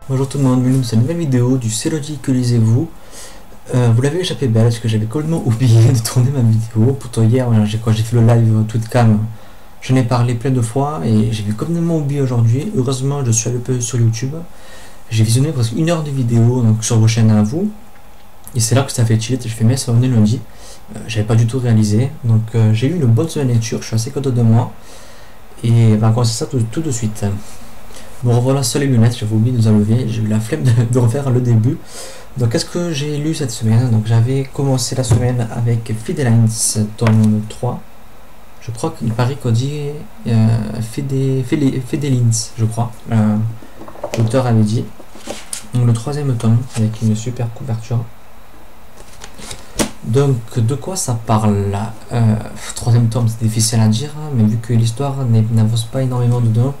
Bonjour tout le monde, bienvenue dans cette nouvelle vidéo du C'est logique que lisez-vous. Vous l'avez échappé belle parce que j'avais complètement oublié de tourner ma vidéo. Pourtant hier, voilà, j'ai fait le live Tweetcam, j'en ai parlé plein de fois et j'ai complètement oublié aujourd'hui. Heureusement, je suis allé peu sur YouTube. J'ai visionné presque 1 heure de vidéo donc, sur vos chaînes à vous. Et c'est là que ça fait tilt. Je fais mais ça on est lundi. J'avais pas du tout réalisé. Donc j'ai eu une bonne semaine de lecture, je suis assez content de moi. Et on va commencer ça tout de suite. Bon, revoilà sur les lunettes, j'avais oublié de les enlever, j'ai eu la flemme de refaire le début. Donc qu'est-ce que j'ai lu cette semaine? Donc j'avais commencé la semaine avec Fedelines, tome 3. Je crois qu'il paraît qu'on dit Fedelines, je crois. L'auteur avait dit. Donc le 3e tome, avec une super couverture. Donc de quoi ça parle là? 3e tome, c'est difficile à dire, mais vu que l'histoire n'avance pas énormément dedans.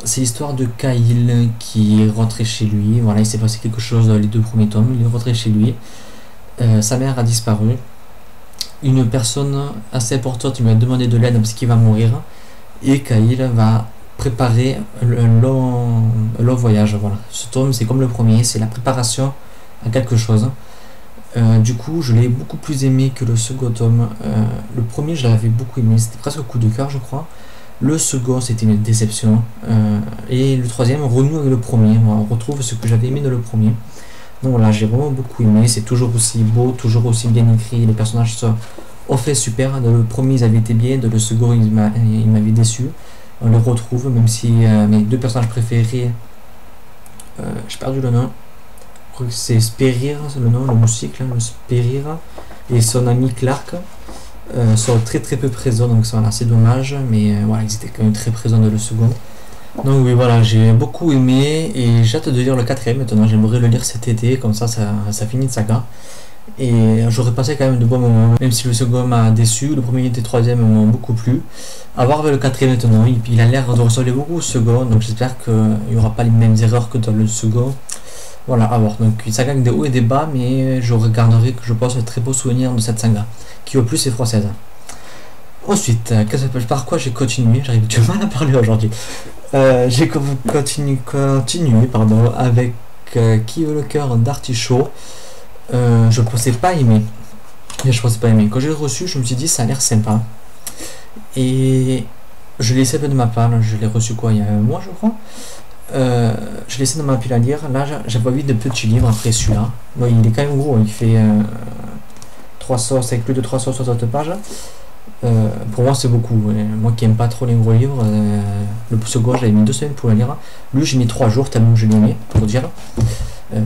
C'est l'histoire de Kyle qui est rentré chez lui. Voilà, il s'est passé quelque chose dans les 2 premiers tomes. Il est rentré chez lui. Sa mère a disparu. Une personne assez importante lui a demandé de l'aide parce qu'il va mourir. Et Kyle va préparer un long voyage. Voilà. Ce tome, c'est comme le premier, c'est la préparation à quelque chose. Du coup, je l'ai beaucoup plus aimé que le second tome. Le premier, je l'avais beaucoup aimé. C'était presque un coup de cœur, je crois. Le second, c'était une déception. Et le 3e renoue avec le premier. On retrouve ce que j'avais aimé dans le premier. Donc voilà, j'ai vraiment beaucoup aimé. C'est toujours aussi beau, toujours aussi bien écrit. Les personnages sont fait super. Dans le premier, ils avaient été bien. Dans le second, ils m'avaient déçu. On les retrouve, même si mes 2 personnages préférés, j'ai perdu le nom. Je crois que c'est Sperir, c'est le nom, le moustique, là, le Sperir. Et son ami Clark. Sont très peu présents, donc c'est assez dommage, mais voilà, ils étaient quand même très présents dans le second. Donc oui, voilà, j'ai beaucoup aimé et j'ai hâte de lire le 4e maintenant. J'aimerais le lire cet été, comme ça finit de saga. Et j'aurais passé quand même de bons moments, même si le second m'a déçu. Le premier et le 3e m'ont beaucoup plu. À voir avec le 4e maintenant, et puis il a l'air de ressembler beaucoup au second, donc j'espère qu'il n'y aura pas les mêmes erreurs que dans le second. Voilà, à voir. Donc ça gagne des hauts et des bas, mais je regarderai que je pense un très beau souvenir de cette saga, qui au plus est française. Ensuite, par quoi j'ai continué? J'arrive du mal à parler aujourd'hui. J'ai continué avec Qui veut le cœur d'artichaut. Je pensais pas aimer. Quand je l'ai reçu, je me suis dit ça a l'air sympa. Et je l'ai laissé un peu de ma part. Je l'ai reçu quoi, il y a un mois, je crois. Je laissé dans ma pile à lire. Là, j'avais envie de petits livres après celui-là. Bon, il est quand même gros, il fait 300, c'est plus de 360 pages. Pour moi, c'est beaucoup. Moi qui aime pas trop les gros livres, le second, j'avais mis 2 semaines pour le lire. Lui, j'ai mis 3 jours tellement je l'ai aimé, pour dire.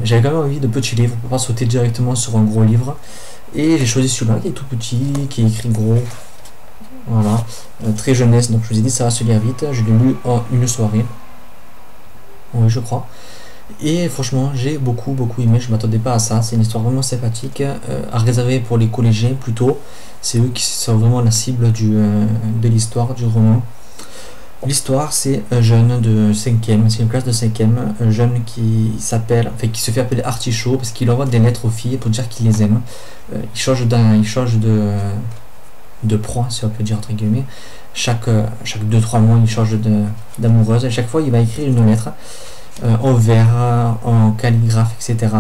J'avais quand même envie de petits livres pour pas sauter directement sur un gros livre. Et j'ai choisi celui-là qui est tout petit, qui est écrit gros. Voilà, très jeunesse. Donc je vous ai dit, ça va se lire vite. Je l'ai lu en une soirée. Oui, je crois. Et franchement, j'ai beaucoup aimé. Je m'attendais pas à ça. C'est une histoire vraiment sympathique, à réserver pour les collégiens plutôt. C'est eux qui sont vraiment la cible de l'histoire, du roman. L'histoire, c'est un jeune de 5e, c'est une classe de 5e, un jeune qui se fait appeler Artichaut parce qu'il envoie des lettres aux filles pour dire qu'il les aime. Il change de proie, si on peut dire entre guillemets. Chaque 2-3 mois, il change d'amoureuse. À chaque fois, il va écrire une lettre en vers, en calligraphe, etc.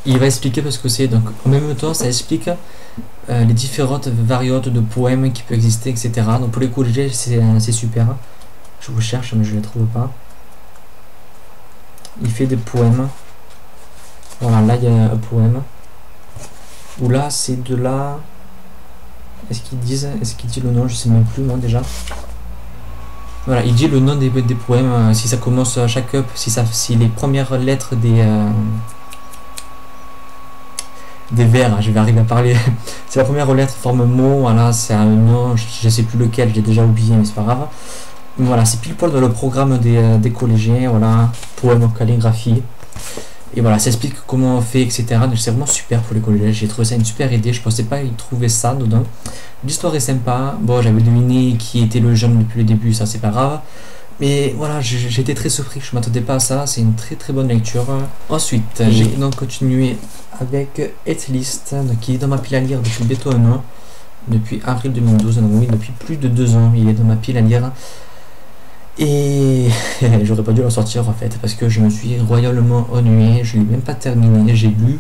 Il va expliquer ce que c'est. Donc, en même temps, ça explique les différentes variantes de poèmes qui peuvent exister, etc. Donc, pour les collégiens, c'est super. Je vous cherche, mais je ne les trouve pas. Il fait des poèmes. Voilà, là, il y a un poème. Ou là, c'est de la... Est-ce qu'il dit le nom? Je sais même plus, moi, déjà. Voilà, il dit le nom des poèmes, si ça commence à chaque up, si les premières lettres des vers, je vais arriver à parler. Si la première lettre forme mot, voilà, c'est un nom, je sais plus lequel, j'ai déjà oublié, mais c'est pas grave. Voilà, c'est pile poil dans le programme des collégiens, voilà, poème en calligraphie. Et voilà, ça explique comment on fait, etc. Donc c'est vraiment super pour les collégiens. J'ai trouvé ça une super idée. Je pensais pas y trouver ça dedans. L'histoire est sympa. Bon, j'avais deviné qui était le jeune depuis le début, ça c'est pas grave. Mais voilà, j'étais très surpris. Je m'attendais pas à ça. C'est une très bonne lecture. Ensuite, j'ai donc continué avec Headlist, qui est dans ma pile à lire depuis bientôt un an. Depuis avril 2012. Donc oui, depuis plus de 2 ans, il est dans ma pile à lire. Et j'aurais pas dû le sortir en fait, parce que je me suis royalement ennuyé, je l'ai même pas terminé, j'ai lu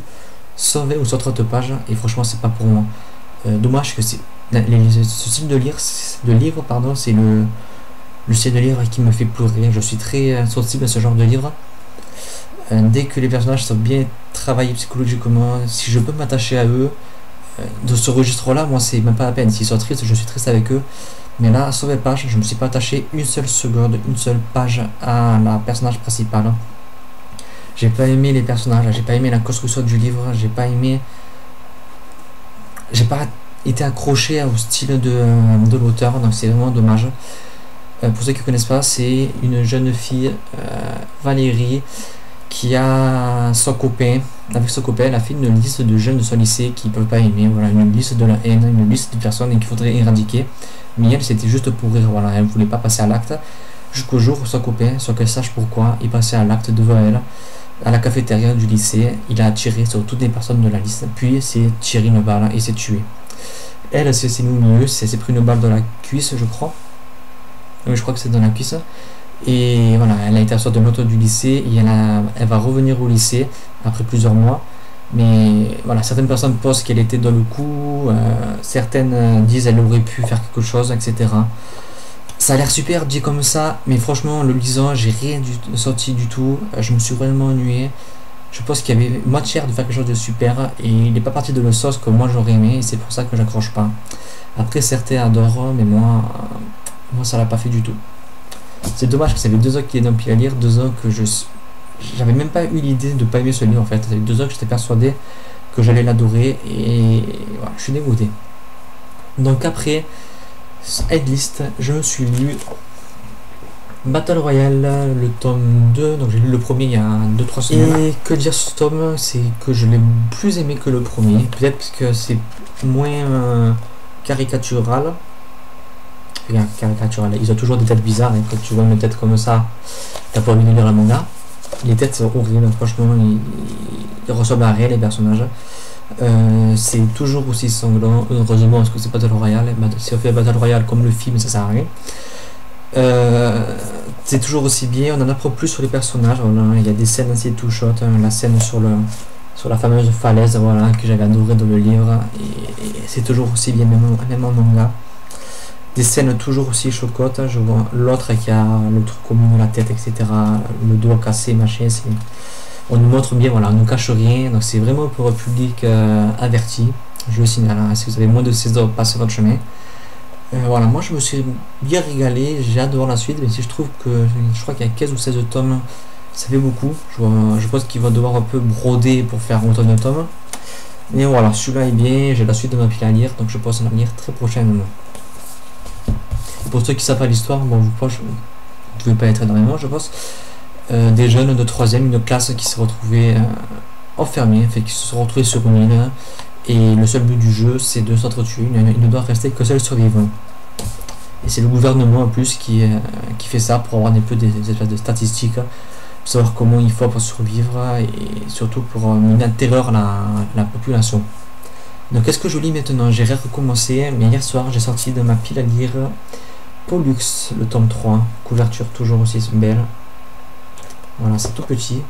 120 ou 130 pages, et franchement c'est pas pour moi. Dommage que c'est ce type de livre, pardon, c'est le style de livre qui me fait pleurer. Je suis très sensible à ce genre de livre. Dès que les personnages sont bien travaillés psychologiquement, si je peux m'attacher à eux, de ce registre-là, moi c'est même pas la peine. S'ils sont tristes, je suis triste avec eux. Mais là, sur les pages, je me suis pas attaché une seule seconde, une seule page à la personnage principal. J'ai pas aimé les personnages, j'ai pas aimé la construction du livre, j'ai pas été accroché au style de l'auteur, donc c'est vraiment dommage. Pour ceux qui ne connaissent pas, c'est une jeune fille, Valérie, qui a son copain. Avec son copain, elle a fait une liste de jeunes de son lycée qui ne peuvent pas aimer. Voilà, une liste de la haine, une liste de personnes qu'il faudrait éradiquer. Mais elle, c'était juste pour rire. Voilà, elle ne voulait pas passer à l'acte. Jusqu'au jour où son copain, sans qu'elle sache pourquoi, il passait à l'acte devant elle, à la cafétéria du lycée. Il a tiré sur toutes les personnes de la liste, puis s'est tiré une balle et s'est tué. Elle, s'est mise au milieu, s'est pris une balle dans la cuisse, je crois. Oui, je crois que c'est dans la cuisse. Et voilà, elle a été absorbée de l'autre du lycée et elle va revenir au lycée après plusieurs mois. Mais voilà, certaines personnes pensent qu'elle était dans le coup, certaines disent qu'elle aurait pu faire quelque chose, etc. Ça a l'air super dit comme ça, mais franchement, en le lisant, j'ai rien sorti du tout. Je me suis vraiment ennuyé. Je pense qu'il y avait matière de faire quelque chose de super et il n'est pas parti de la sauce que moi j'aurais aimé et c'est pour ça que j'accroche pas. Après, certains adorent, mais moi ça l'a pas fait du tout. C'est dommage que ça fait 2 ans qu'il est dans le pied à lire, 2 ans que j'avais même pas eu l'idée de pas aimer ce livre en fait. Ça fait 2 ans que j'étais persuadé que j'allais l'adorer et voilà, je suis dégoûté. Donc après Headlist, je me suis lu Battle Royale, le tome 2, donc j'ai lu le premier il y a 2-3 semaines. Et que dire sur ce tome, c'est que je l'ai plus aimé que le premier, peut-être parce que c'est moins caricatural. Ils ont toujours des têtes bizarres et quand tu vois une tête comme ça, t'as pas envie de lire le manga. Les têtes sont horribles, franchement, ils ressemblent à rien les personnages. C'est toujours aussi sanglant, heureusement parce que c'est Battle Royale. Si on fait Battle Royale comme le film, ça sert à rien. C'est toujours aussi bien, on en apprend plus sur les personnages. Voilà, il y a des scènes assez touchantes, la scène sur la fameuse falaise, voilà, que j'avais adoré dans le livre, et c'est toujours aussi bien, même en manga. Des scènes toujours aussi choquantes. Je vois l'autre qui a le truc au milieu de la tête, etc. Le doigt cassé, machin. On nous montre bien, voilà, on ne cache rien. Donc c'est vraiment pour un public averti. Je le signale, hein, si vous avez moins de 16 ans, passez votre chemin. Voilà, moi je me suis bien régalé. J'ai hâte de voir la suite, mais si je trouve que je crois qu'il y a 15 ou 16 tomes, ça fait beaucoup. Je pense qu'il va devoir un peu broder pour faire autant de tomes. Mais voilà, celui-là est bien. J'ai la suite de ma pile à lire, donc je pense en lire très prochainement. Pour ceux qui ne savent pas l'histoire, bon, vous ne pouvez pas être énormément, je pense. Des jeunes de 3e, une classe qui s'est retrouvée enfermée, qui se sont retrouvés sur une île. Et le seul but du jeu, c'est de s'entretuer. Il ne doit rester que seul survivant. Et c'est le gouvernement en plus qui fait ça pour avoir un peu des espèces de statistiques, pour savoir comment il faut pour survivre et surtout pour mener en terreur la population. Donc qu'est-ce que je lis maintenant? J'ai recommencé, mais hier soir j'ai sorti de ma pile à lire Pollux, le tome 3, couverture toujours aussi belle. Voilà, c'est tout petit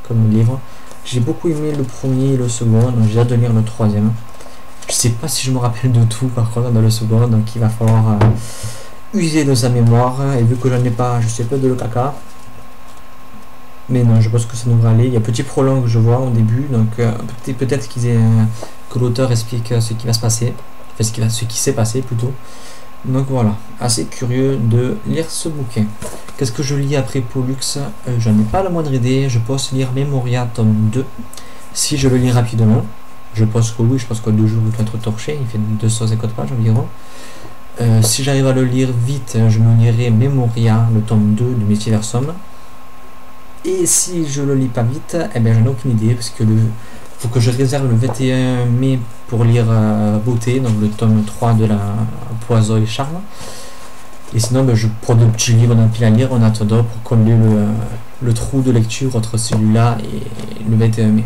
comme livre. J'ai beaucoup aimé le premier et le second, donc j'ai hâte de lire le 3e. Je sais pas si je me rappelle de tout par contre dans le second, donc il va falloir user de sa mémoire. Et vu que j'en ai pas, je sais pas de le caca. Mais non, je pense que ça devrait aller. Il y a un petit prologue que je vois au début, donc peut-être que l'auteur explique ce qui va se passer, enfin ce qui s'est passé plutôt. Donc voilà, assez curieux de lire ce bouquin. Qu'est-ce que je lis après Pollux? Je n'ai pas la moindre idée. Je pense lire Memoria tome 2 si je le lis rapidement. Je pense que oui, je pense que 2 jours il doit être torché. Il fait 250 pages environ. Si j'arrive à le lire vite, je me lirai Memoria, le tome 2 de Multiversum. Et si je le lis pas vite, eh bien j'en ai aucune idée parce que faut que je réserve le 21 mai pour lire Beauté, donc le tome 3 de la Poison et Charme. Et sinon je prends de petits livres dans pile à lire en attendant pour combler le trou de lecture entre celui-là et le 21 mai.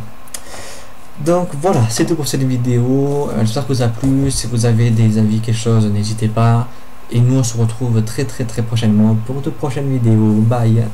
Donc voilà, c'est tout pour cette vidéo. J'espère que vous a plu. Si vous avez des avis, quelque chose, n'hésitez pas. Et nous on se retrouve très très très prochainement pour de prochaines vidéos. Bye.